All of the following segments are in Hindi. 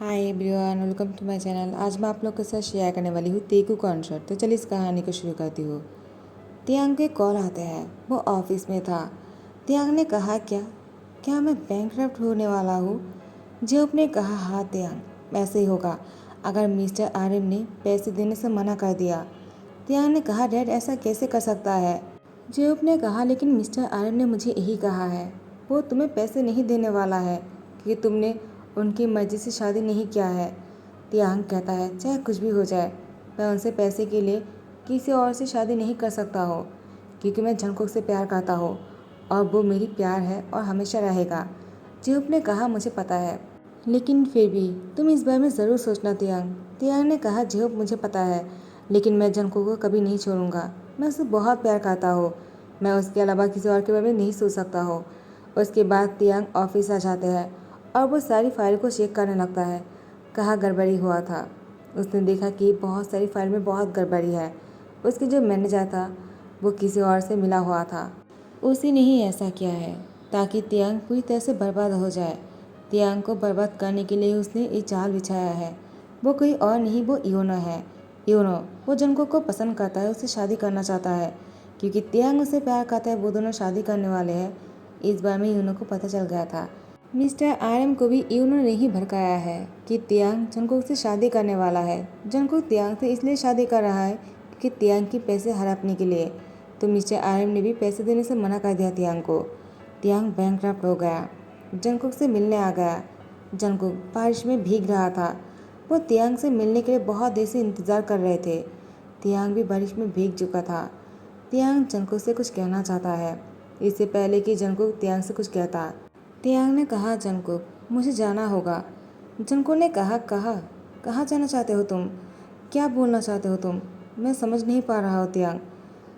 Hi everyone, welcome to my channel. आज मैं आप लोग के साथ शेयर करने वाली हूँ तेकू कॉन्सर्ट। तो चलिए इस कहानी को शुरू करती हूँ। तियांग के कॉल आते हैं। वो ऑफिस में था। तियांग ने कहा, क्या मैं बैंकरप्ट होने वाला हूँ? जेब ने कहा, हाँ तियांग, ऐसे ही होगा अगर मिस्टर आर्यन ने पैसे देने से मना कर दिया। तियांग ने कहा, डैड ऐसा कैसे कर सकता है? जेब ने कहा, लेकिन मिस्टर आर्यन ने मुझे यही कहा है। वो तुम्हें पैसे नहीं देने वाला है क्योंकि तुमने उनकी मर्जी से शादी नहीं किया है। तियांग कहता है, चाहे कुछ भी हो जाए, मैं उनसे पैसे के लिए किसी और से शादी नहीं कर सकता हो क्योंकि मैं जंगकुक से प्यार करता हूँ और वो मेरी प्यार है और हमेशा रहेगा। जिहोप ने कहा, मुझे पता है, लेकिन फिर भी तुम इस बारे में ज़रूर सोचना तियांग। तियांग ने कहा, जिहोप मुझे पता है, लेकिन मैं जंगकुक को कभी नहीं छोड़ूंगा। मैं उसे बहुत प्यार करता हूँ। मैं उसके अलावा किसी और के बारे में नहीं सोच सकता हूँ। उसके बाद तियांग ऑफिस आ जाते हैं और वो सारी फाइल को चेक करने लगता है। कहाँ गड़बड़ी हुआ था। उसने देखा कि बहुत सारी फाइल में बहुत गड़बड़ी है। उसके जो मैनेजर था वो किसी और से मिला हुआ था। उसी ने ही ऐसा किया है ताकि तियांग पूरी तरह से बर्बाद हो जाए। तियांग को बर्बाद करने के लिए उसने एक जाल बिछाया है। वो कोई और नहीं, वो इयोनो है। इयोनो वो जंगकुक को पसंद करता है, उससे शादी करना चाहता है क्योंकि तियांग उससे प्यार करता है। वो दोनों शादी करने वाले हैं। इस बार में इयोनो को पता चल गया था। मिस्टर आरएम को भी इयोनो ने ही भड़काया है कि तियांग जंगकुक से शादी करने वाला है। जंगकुक तियांग से इसलिए शादी कर रहा है क्योंकि तियांग की पैसे हड़पने के लिए। तो मिस्टर आरएम ने भी पैसे देने से मना कर दिया तियांग को। तियांग बैंकक्रप्ट हो गया। जंगकुक से मिलने आ गया। जंगकुक बारिश में भीग रहा था। वो तियांग से मिलने के लिए बहुत देर से इंतज़ार कर रहे थे। तियांग भी बारिश में भीग चुका था। तियांग जंगकुक से कुछ कहना चाहता है इससे पहले कि जंगकुक तियांग से कुछ कहता। तियांग ने कहा, जंगकुक मुझे जाना होगा। जंगकुक ने कहा, कहाँ जाना चाहते हो तुम? क्या बोलना चाहते हो तुम? मैं समझ नहीं पा रहा हूँ तियांग।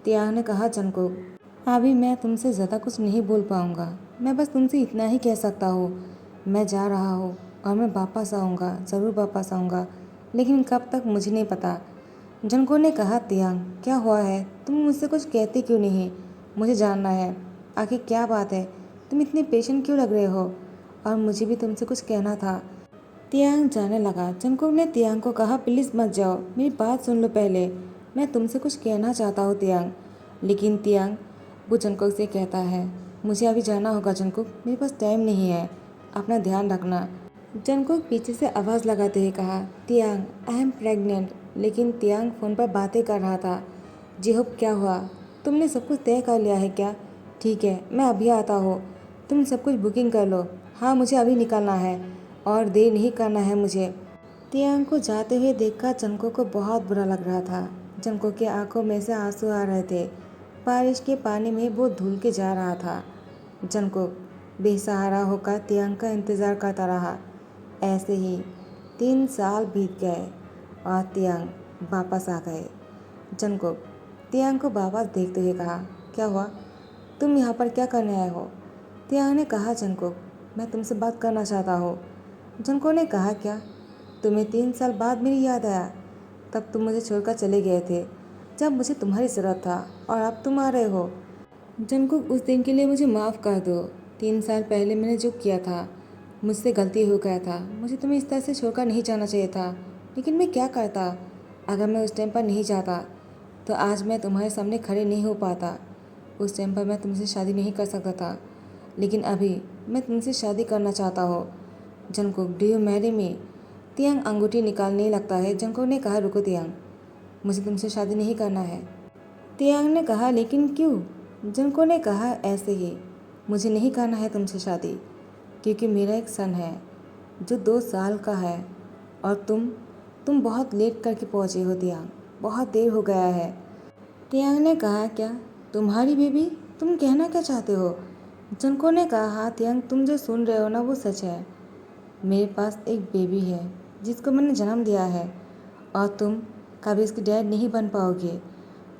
तियांग ने कहा, जंगकुक अभी मैं तुमसे ज़्यादा कुछ नहीं बोल पाऊँगा। मैं बस तुमसे इतना ही कह सकता हूँ, मैं जा रहा हूँ और मैं वापस आऊँगा, ज़रूर वापस आऊँगा, लेकिन कब तक मुझे नहीं पता। जंगकुक ने कहा, तियांग क्या हुआ है? तुम मुझसे कुछ कहते क्यों नहीं? मुझे जानना है आखिर क्या बात है। तुम इतने पेशेंट क्यों लग रहे हो? और मुझे भी तुमसे कुछ कहना था। तियांग जाने लगा। जंगकुक ने तियांग को कहा, प्लीज़ मत जाओ, मेरी बात सुन लो पहले, मैं तुमसे कुछ कहना चाहता हूँ तियांग। लेकिन तियांग वो जंगकुक से कहता है, मुझे अभी जाना होगा जंगकुक, मेरे पास टाइम नहीं है, अपना ध्यान रखना। जंगकुक पीछे से आवाज़ लगाते हुए कहा, तियांग आई एम प्रेग्नेंट। लेकिन तियांग फ़ोन पर बातें कर रहा था। जिहोप क्या हुआ? तुमने सब कुछ तय कर लिया है क्या? ठीक है, मैं अभी आता हूँ, तुम सब कुछ बुकिंग कर लो। हाँ, मुझे अभी निकलना है और देर नहीं करना है मुझे। तियांग को जाते हुए देखकर जंगकुक को बहुत बुरा लग रहा था। जंगकुक की आंखों में से आंसू आ रहे थे। बारिश के पानी में वो धुल के जा रहा था। जंगकुक बेसहारा होकर तियांग का इंतज़ार करता रहा। ऐसे ही 3 साल बीत गए और तियांग वापस आ गए। जंगकुक तियांग को वापस देखते हुए कहा, क्या हुआ? तुम यहाँ पर क्या करने आए हो? तियांग ने कहा, जंगकुक मैं तुमसे बात करना चाहता हूँ। जंगकुक ने कहा, क्या? तुम्हें 3 साल बाद मेरी याद आया? तब तुम मुझे छोड़कर चले गए थे जब मुझे तुम्हारी ज़रूरत था और अब तुम आ रहे हो। जंगकुक उस दिन के लिए मुझे माफ़ कर दो। 3 साल पहले मैंने जो किया था मुझसे गलती हो गया था। मुझे तुम्हें इस तरह से छोड़कर नहीं जाना चाहिए था, लेकिन मैं क्या करता? अगर मैं उस टाइम पर नहीं जाता तो आज मैं तुम्हारे सामने खड़े नहीं हो पाता। उस टाइम पर मैं तुमसे शादी नहीं कर सकता था, लेकिन अभी मैं तुमसे शादी करना चाहता हूँ। Jungkook do you marry me? तियांग अंगूठी निकालने लगता है। जंगकुक ने कहा, रुको तियांग, मुझे तुमसे शादी नहीं करना है। तियांग ने कहा, लेकिन क्यों? जंगकुक ने कहा, ऐसे ही, मुझे नहीं करना है तुमसे शादी क्योंकि मेरा एक सन है जो 2 साल का है और तुम बहुत लेट करके पहुँचे हो तियांग, बहुत देर हो गया है। तियांग ने कहा, क्या तुम्हारी बेबी? तुम कहना क्या चाहते हो? जंगकुक ने कहा, हाँ तियांग, तुम जो सुन रहे हो ना वो सच है। मेरे पास एक बेबी है जिसको मैंने जन्म दिया है और तुम कभी इसकी डैड नहीं बन पाओगे।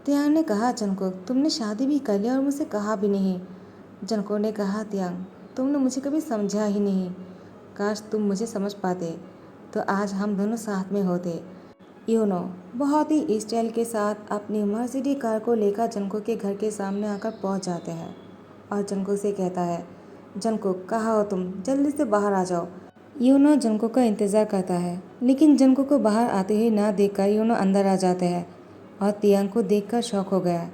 तियांग ने कहा, जंगकुक तुमने शादी भी कर लिया और मुझसे कहा भी नहीं। जंगकुक ने कहा, तियांग तुमने मुझे कभी समझा ही नहीं। काश तुम मुझे समझ पाते तो आज हम दोनों साथ में होते। यूनो बहुत ही स्टाइल के साथ अपनी मर्सिडीज कार को लेकर जंगकुक के घर के सामने आकर पहुंच जाते हैं और जंगकुक से कहता है, जंगकुक कहाँ हो तुम? जल्दी से बाहर आ जाओ। यूनो जंको का इंतज़ार करता है, लेकिन जंको को बाहर आते ही ना देखकर यूनो अंदर आ जाते हैं और तियांग को देखकर शॉक हो गया।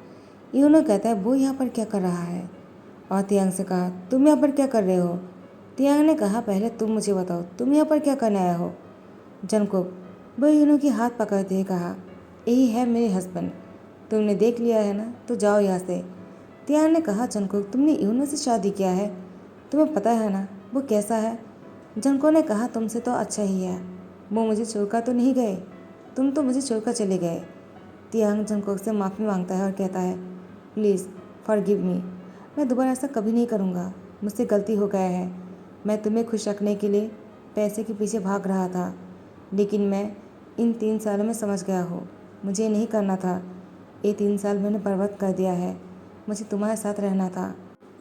यूनो कहता है वो यहाँ पर क्या कर रहा है, और तियांग से कहा तुम यहाँ पर क्या कर रहे हो। तियांग ने कहा पहले तुम मुझे बताओ तुम यहाँ पर क्या करने आए हो। जंकुक वो यूनो की हाथ पकड़ते हुए कहा यही है मेरे हस्बैंड, तुमने देख लिया है ना, तो जाओ यहाँ से। तियांग ने कहा जंकुक तुमने यूनो से शादी किया है, तुम्हें पता है ना वो कैसा है। जंको ने कहा तुमसे तो अच्छा ही है, वो मुझे छोड़कर तो नहीं गए, तुम तो मुझे छोड़कर चले गए। तियांग जंकोक से माफ़ी मांगता है और कहता है प्लीज़ फॉरगिव मी, मैं दोबारा ऐसा कभी नहीं करूँगा, मुझसे गलती हो गया है। मैं तुम्हें खुश रखने के लिए पैसे के पीछे भाग रहा था, लेकिन मैं इन 3 सालों में समझ गया हूँ मुझे नहीं करना था। ये 3 साल मैंने बर्बाद कर दिया है, मुझे तुम्हारे साथ रहना था।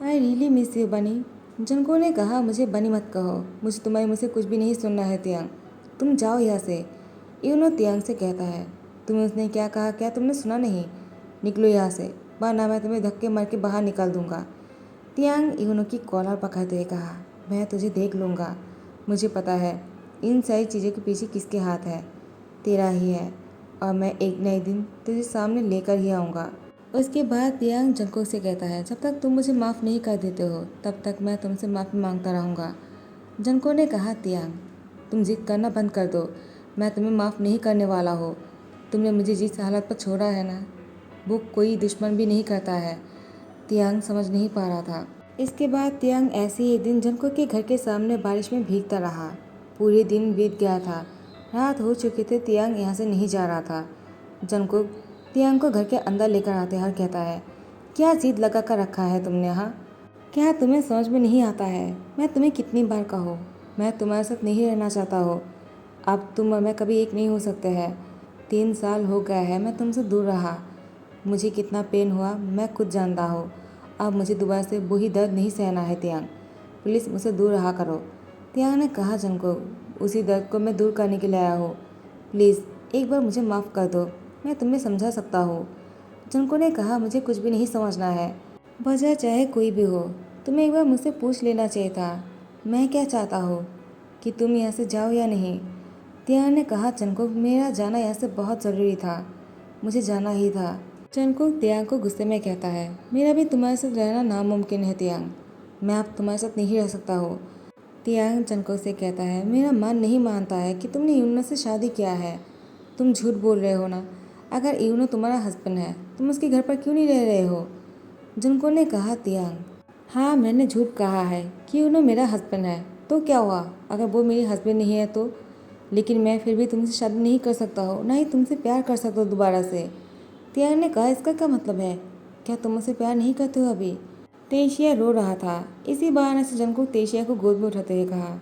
आई रियली मिस यू बनी। जंको ने कहा मुझे बनी मत कहो, मुझे तुम्हारे मुझसे कुछ भी नहीं सुनना है तियांग, तुम जाओ यहाँ से। यूनो तियांग से कहता है तुम्हें उसने क्या कहा, क्या तुमने सुना नहीं, निकलो यहाँ से वरना मैं तुम्हें धक्के मार के बाहर निकाल दूंगा। तियांग यूनो की कॉलर पकड़ते हुए कहा मैं तुझे देख लूँगा, मुझे पता है इन सारी चीज़ों के पीछे किसके हाथ है, तेरा ही है, और मैं एक नए दिन तुझे सामने लेकर ही आऊँगा। उसके बाद तियांग जंको से कहता है जब तक तुम मुझे माफ़ नहीं कर देते हो तब तक मैं तुमसे माफ़ी मांगता रहूँगा। जंको ने कहा तियांग तुम जिद करना बंद कर दो, मैं तुम्हें माफ़ नहीं करने वाला हो। तुमने मुझे जिस हालत पर छोड़ा है ना, वो कोई दुश्मन भी नहीं करता है। तियांग समझ नहीं पा रहा था। इसके बाद तियांग ऐसे ही एक दिन जंको के घर के सामने बारिश में भीगता रहा। पूरे दिन बीत गया था, रात हो चुकी थी, तियांग यहाँ से नहीं जा रहा था। जंको तियांग को घर के अंदर लेकर आते हैं और कहता है क्या जिद लगा कर रखा है तुमने यहाँ, क्या तुम्हें समझ में नहीं आता है मैं तुम्हें कितनी बार कहूँ मैं तुम्हारे साथ नहीं रहना चाहता हो। अब तुम और मैं कभी एक नहीं हो सकते हैं। 3 साल हो गया है मैं तुमसे दूर रहा, मुझे कितना पेन हुआ मैं खुद जानता हूँ। अब मुझे दोबारा से वही दर्द नहीं सहना है तियांग, प्लीज़ मुझसे दूर रहा करो। तियांग ने कहा जंको उसी दर्द को मैं दूर करने के लिए आया हूँ, प्लीज़ एक बार मुझे माफ़ कर दो, मैं तुम्हें समझा सकता हूँ। जंको ने कहा मुझे कुछ भी नहीं समझना है, वजह चाहे कोई भी हो, तुम्हें एक बार मुझसे पूछ लेना चाहिए था मैं क्या चाहता हूँ, कि तुम यहाँ से जाओ या नहीं। तियांग ने कहा जंकुक मेरा जाना यहाँ से बहुत ज़रूरी था, मुझे जाना ही था। जंकुक तियांग को गुस्से में कहता है मेरा भी तुम्हारे साथ रहना नामुमकिन है तियांग, मैं अब तुम्हारे साथ नहीं रह सकता हूँ। तियांग जंकुक से कहता है मेरा मन नहीं मानता है कि तुमने यूनो से शादी किया है, तुम झूठ बोल रहे हो ना, अगर यूनो तुम्हारा हस्बैंड है तुम उसके घर पर क्यों नहीं रह रहे हो। जंको ने कहा तियांग हाँ मैंने झूठ कहा है कि यूनो मेरा हस्बैंड है, तो क्या हुआ अगर वो मेरी हस्बैंड नहीं है तो, लेकिन मैं फिर भी तुमसे शादी नहीं कर सकता हूँ, ना ही तुमसे प्यार कर सकता हूँ दोबारा से। तियांग ने कहा इसका क्या मतलब है, क्या तुम मुझसे प्यार नहीं करते हो अभी। तेशिया रो रहा था, इसी बहाने से जंको तेशिया को गोद में उठाते हुए कहा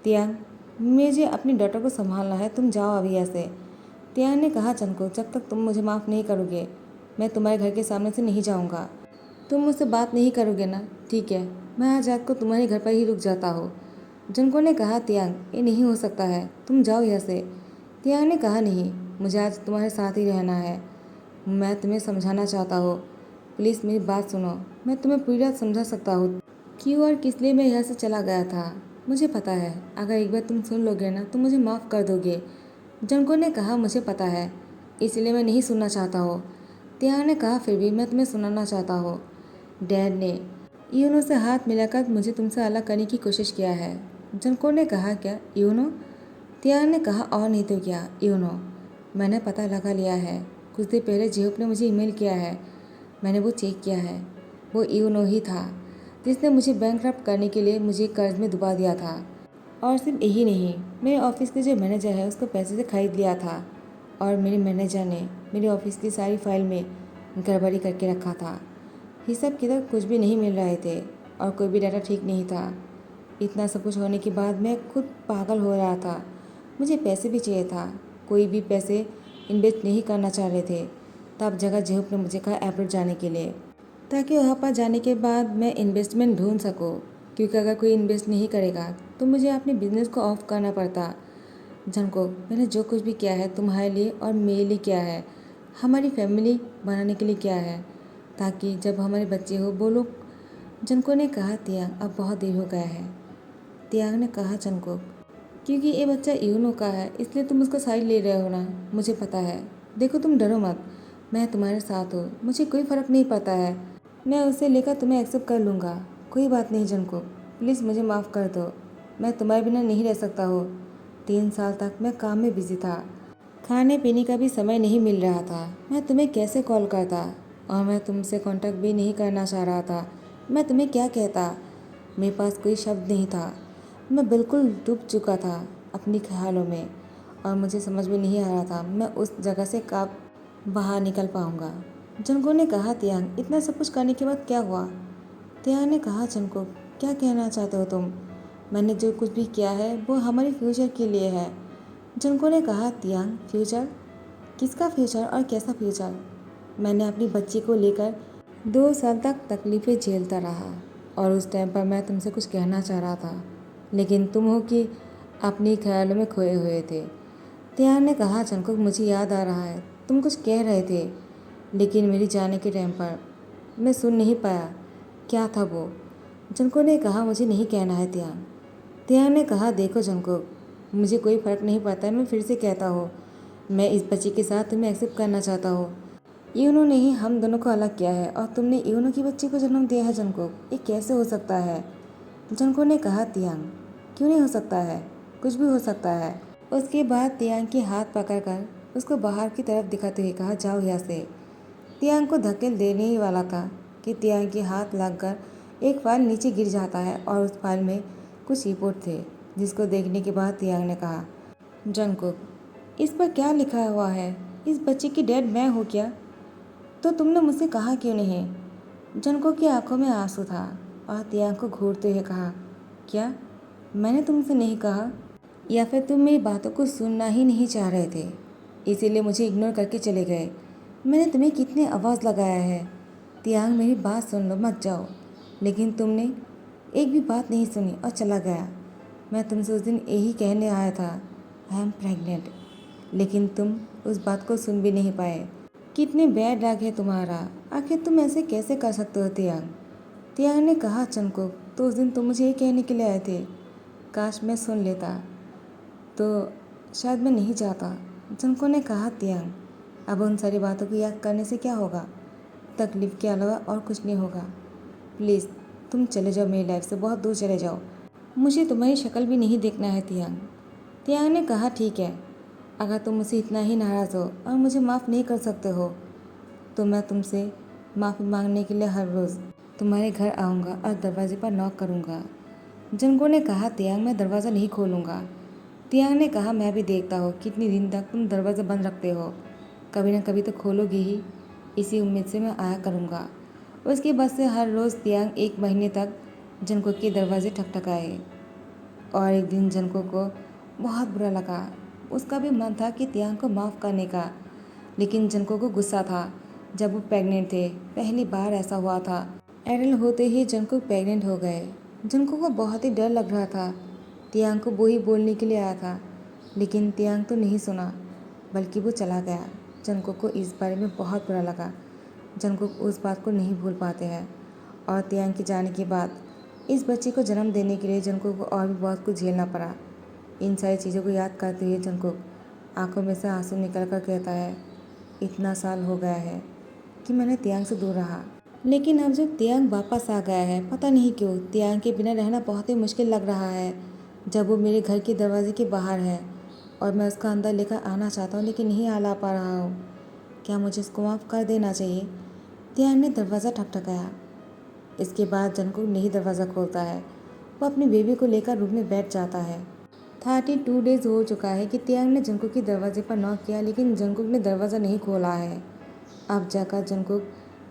तियांग मुझे अपनी डॉटर को संभालना है, तुम जाओ अभी ऐसे। तियांग ने कहा जंको जब तक तुम मुझे माफ़ नहीं करोगे मैं तुम्हारे घर के सामने से नहीं जाऊँगा। तुम मुझसे बात नहीं करोगे ना, ठीक है मैं आज रात को तुम्हारे घर पर ही रुक जाता हूँ। जंको ने कहा तियांग ये नहीं हो सकता है, तुम जाओ यहाँ से। तियांग ने कहा नहीं मुझे आज तुम्हारे साथ ही रहना है, मैं तुम्हें समझाना चाहता हूँ, प्लीज़ मेरी बात सुनो, मैं तुम्हें पूरी रात समझा सकता हूँ क्यों और किस लिए मैं यहाँ से चला गया था। मुझे पता है अगर एक बार तुम सुन लोगे ना तो मुझे माफ़ कर दोगे। जंको ने कहा मुझे पता है इसलिए मैं नहीं सुनना चाहता हूँ। तियांग ने कहा फिर भी मैं तुम्हें सुनाना चाहता हूँ। डैड ने यूनो से हाथ मिलाकर मुझे तुमसे अलग करने की कोशिश किया है। जंको ने कहा क्या यूनो। तियांग ने कहा और नहीं तो क्या यूनो, मैंने पता लगा लिया है, कुछ देर पहले जेहोप ने मुझे ईमेल किया है, मैंने वो चेक किया है, वो यूनो ही था जिसने मुझे बैंकरप्ट करने के लिए मुझे कर्ज में डुबा दिया था। और सिर्फ यही नहीं, मेरे ऑफिस के जो मैनेजर है उसको पैसे से खरीद लिया था, और मेरे मैनेजर ने मेरे ऑफिस की सारी फाइल में गड़बड़ी करके रखा था, हिसाब किताब कुछ भी नहीं मिल रहे थे और कोई भी डाटा ठीक नहीं था। इतना सब कुछ होने के बाद मैं खुद पागल हो रहा था, मुझे पैसे भी चाहिए था, कोई भी पैसे इन्वेस्ट नहीं करना चाह रहे थे। तब जगह जेहूप ने मुझे कहा एयरपोर्ट जाने के लिए, ताकि वहाँ पर जाने के बाद मैं इन्वेस्टमेंट ढूंढ सकूँ, क्योंकि अगर कोई इन्वेस्ट नहीं करेगा तो मुझे अपने बिजनेस को ऑफ करना पड़ता। जनको मैंने जो कुछ भी किया है तुम्हारे लिए और मेरे लिए किया है, हमारी फैमिली बनाने के लिए किया है, ताकि जब हमारे बच्चे हो वो लोग। जनको ने कहा तियांग अब बहुत देर हो गया है। तियांग ने कहा जनको क्योंकि ये बच्चा यूनो का है, इसलिए तुम उसका साइड ले रहे हो ना, मुझे पता है। देखो तुम डरो मत, मैं तुम्हारे साथ हूँ, मुझे कोई फ़र्क नहीं पड़ता है। मैं उसे लेकर तुम्हें एक्सेप्ट कर लूँगा, कोई बात नहीं जनको, प्लीज़ मुझे माफ़ कर दो, मैं तुम्हारे बिना नहीं रह सकता हूँ। 3 साल तक मैं काम में बिजी था, खाने पीने का भी समय नहीं मिल रहा था। मैं तुम्हें कैसे कॉल करता, और मैं तुमसे कांटेक्ट भी नहीं करना चाह रहा था। मैं तुम्हें क्या कहता, मेरे पास कोई शब्द नहीं था। मैं बिल्कुल डूब चुका था अपनी ख्यालों में, और मुझे समझ में नहीं आ रहा था मैं उस जगह से कब बाहर निकल पाऊंगा। जंको ने कहा, तियांग इतना सब कुछ करने के बाद क्या हुआ? तियांग ने कहा, जंको क्या कहना चाहते हो तुम? मैंने जो कुछ भी किया है वो हमारे फ्यूचर के लिए है। जंको ने कहा, तियांग फ्यूचर? किसका फ्यूचर और कैसा फ्यूचर? मैंने अपनी बच्ची को लेकर 2 साल तक तकलीफ़ें झेलता रहा, और उस टाइम पर मैं तुमसे कुछ कहना चाह रहा था, लेकिन तुम हो कि अपनी ख्यालों में खोए हुए थे। तियांग ने कहा, जंकुक मुझे याद आ रहा है, तुम कुछ कह रहे थे, लेकिन मेरी जाने के टाइम पर मैं सुन नहीं पाया। क्या था वो? जंकुक ने कहा, मुझे नहीं कहना है तियांग। तियांग ने कहा, देखो जंकुक, मुझे कोई फ़र्क नहीं पड़ता है, मैं फिर से कहता हूँ, मैं इस बच्ची के साथ तुम्हें एक्सेप्ट करना चाहता हूँ। यूनो ने ही हम दोनों को अलग किया है, और तुमने यूनो की बच्ची को जन्म दिया है जंकुक, ये कैसे हो सकता है? जंको ने कहा, तियांग क्यों नहीं हो सकता है, कुछ भी हो सकता है। उसके बाद तियांग के हाथ पकड़कर उसको बाहर की तरफ दिखाते हुए कहा, जाओ यहाँ से। तियांग को धकेल देने ही वाला था कि तियांग के हाथ लगकर एक फाइल नीचे गिर जाता है, और उस फाइल में कुछ रिपोर्ट थे, जिसको देखने के बाद तियांग ने कहा, जंकुक इस पर क्या लिखा हुआ है? इस बच्चे की डैड मैं हूँ क्या? तो तुमने मुझसे कहा क्यों नहीं? जंको की आंखों में आंसू था, और तियांग को घूरते हुए कहा, क्या मैंने तुमसे नहीं कहा, या फिर तुम मेरी बातों को सुनना ही नहीं चाह रहे थे, इसीलिए मुझे इग्नोर करके चले गए? मैंने तुम्हें कितनी आवाज़ लगाया है, तियांग मेरी बात सुन लो, मत जाओ। लेकिन तुमने एक भी बात नहीं सुनी और चला गया। मैं तुमसे उस दिन यही कहने आया था, आई एम प्रेग्नेंट, लेकिन तुम उस बात को सुन भी नहीं पाए। कितने बैड लक है तुम्हारा, आखिर तुम ऐसे कैसे कर सकते हो तियांग? तियांग ने कहा, चंको तो उस दिन तुम मुझे ये कहने के लिए आए थे, काश मैं सुन लेता तो शायद मैं नहीं जाता। चंको ने कहा, तियांग अब उन सारी बातों को याद करने से क्या होगा, तकलीफ़ के अलावा और कुछ नहीं होगा। प्लीज़ तुम चले जाओ, मेरी लाइफ से बहुत दूर चले जाओ, मुझे तुम्हारी शक्ल भी नहीं देखना है तियांग। तियांग ने कहा, ठीक है, अगर तुम मुझसे इतना ही नाराज़ हो और मुझे माफ़ नहीं कर सकते हो, तो मैं तुमसे माफ़ी मांगने के लिए हर रोज़ तुम्हारे घर आऊँगा और दरवाजे पर नॉक करूँगा। जंगो ने कहा, तियांग मैं दरवाज़ा नहीं खोलूँगा। तियांग ने कहा, मैं भी देखता हूँ कितनी दिन तक तुम दरवाज़ा बंद रखते हो, कभी ना कभी तो खोलोगी ही, इसी उम्मीद से मैं आया करूँगा। उसके बाद से हर रोज़ तियांग 1 महीने तक जंको के दरवाजे ठकठकाए, और एक दिन जंको को बहुत बुरा लगा। उसका भी मन था कि तियांग को माफ़ करने का, लेकिन जंको को गुस्सा था। जब वो प्रेग्नेंट थे, पहली बार ऐसा हुआ था, एडल्ट होते ही जंको प्रेग्नेंट हो गए। जंको को बहुत ही डर लग रहा था। तियांग को वो ही बोलने के लिए आया था, लेकिन तियांग तो नहीं सुना, बल्कि वो चला गया। जंको को इस बारे में बहुत बुरा लगा। जंको उस बात को नहीं भूल पाते हैं, और तियांग के जाने के बाद इस बच्चे को जन्म देने के लिए जंको को और भी बहुत कुछ झेलना पड़ा। इन सारी चीज़ों को याद करते हुए जंको आंखों में से आंसू निकल कर कहता है, इतना साल हो गया है कि मैंने तियांग से दूर रहा, लेकिन अब जब तियांग वापस आ गया है, पता नहीं क्यों तियांग के बिना रहना बहुत ही मुश्किल लग रहा है। जब वो मेरे घर के दरवाजे के बाहर है और मैं उसका अंदर लेकर आना चाहता हूँ, लेकिन नहीं आ ला पा रहा हूँ, क्या मुझे इसको माफ़ कर देना चाहिए? तियांग ने दरवाज़ा ठकठकाया। इसके बाद जंकुक नहीं दरवाज़ा खोलता है, वो अपनी बेबी को लेकर रूम में बैठ जाता है। 32 डेज़ हो चुका है कि तियांग ने जंकुक के दरवाजे पर नॉक किया, लेकिन जंकुक ने दरवाज़ा नहीं खोला है। अब जाकर जंकुक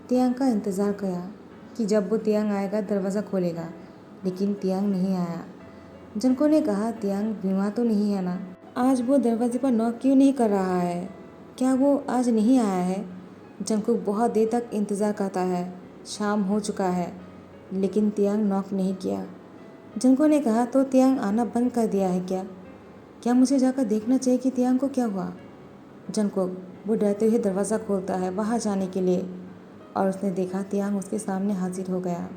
तियांग का इंतज़ार किया कि जब वो तियांग आएगा दरवाज़ा खोलेगा, लेकिन तियांग नहीं आया। जंकुक ने कहा, तियांग बीमार तो नहीं है ना? आज वो दरवाजे पर नॉक क्यों नहीं कर रहा है? क्या वो आज नहीं आया है? जंकुक बहुत देर तक इंतज़ार करता है। शाम हो चुका है, लेकिन तियांग नॉक नहीं किया। जंकुक ने कहा, तो तियांग आना बंद कर दिया है क्या? क्या मुझे जाकर देखना चाहिए कि तियांग को क्या हुआ? जंकुक वो डरते हुए दरवाज़ा खोलता है बाहर जाने के लिए, और उसने देखा तियांग उसके सामने हाजिर हो गया,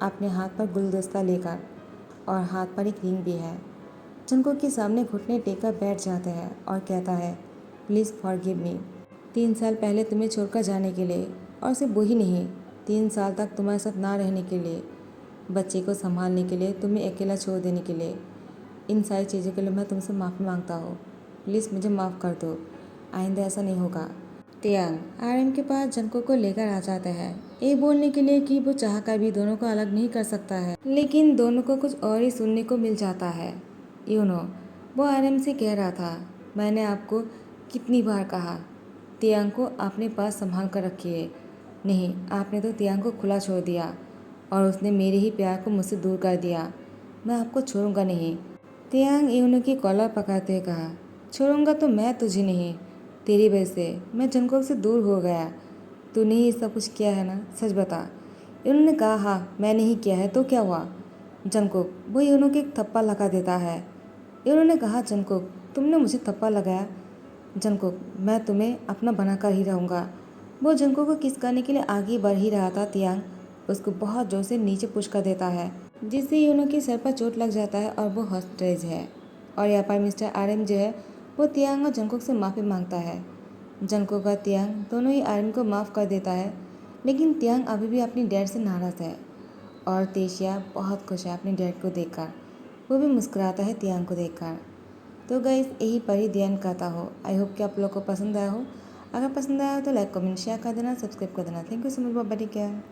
अपने हाथ पर गुलदस्ता लेकर, और हाथ पर एक रिंग भी है। जंगकुक के सामने घुटने टेकर बैठ जाता है और कहता है, प्लीज़ फॉरगिव मी। 3 साल पहले तुम्हें छोड़कर जाने के लिए, और सिर्फ वही नहीं, 3 साल तक तुम्हारे साथ ना रहने के लिए, बच्चे को संभालने के लिए, तुम्हें अकेला छोड़ देने के लिए, इन सारी चीज़ों के लिए मैं तुमसे माफ़ी मांगता हूँ। प्लीज़ मुझे माफ़ कर दो, आइंदा ऐसा नहीं होगा। तियांग आरएम के पास जंगकुक को लेकर आ जाता है, ये बोलने के लिए कि वो चाह कर भी दोनों को अलग नहीं कर सकता है, लेकिन दोनों को कुछ और ही सुनने को मिल जाता है। वो आरएम से कह रहा था, मैंने आपको कितनी बार कहा तियांग को अपने पास संभाल कर रखिए। नहीं, आपने तो तियांग को खुला छोड़ दिया और उसने मेरे ही प्यार को मुझसे दूर कर दिया। मैं आपको छोड़ूंगा नहीं। तियांग यूनो की कॉलर पकड़ते हुए कहा, छोड़ूंगा तो मैं तुझे नहीं, तेरी वजह से मैं जंगकुक से दूर हो गया। तूने ही सब कुछ किया है ना, सच बता। उन्होंने कहा, हाँ मैंने ही किया है, तो क्या हुआ। जंगकुक वो यूनो को एक थप्पड़ लगा देता है। उन्होंने कहा, जंगकुक तुमने मुझे थप्पड़ लगाया। जंगकुक मैं तुम्हें अपना बनाकर ही रहूँगा। वो जंगकुक को किस करने के लिए आगे बढ़ ही रहा था, तियांग उसको बहुत जोर से नीचे पुश कर देता है, जिससे यूनो के सर पर चोट लग जाता है और वो हॉस्पिटलाइज है। और यहाँ पर मिस्टर आरएम जो है वो तियांग और जंगकुक से माफ़ी मांगता है। जंगकुक और तियांग दोनों ही आरएम को माफ़ कर देता है, लेकिन तियांग अभी भी अपनी डैड से नाराज़ है और तेशिया बहुत खुश है अपने डैड को देखकर। वो भी मुस्कुराता है तियांग को देखकर। तो गाइस यही पर ही ध्यान करता हो। आई होप कि आप लोग को पसंद आया हो। अगर पसंद आया हो तो लाइक कमेंट शेयर कर देना, सब्सक्राइब कर देना। Thank you so much, bye bye, take care.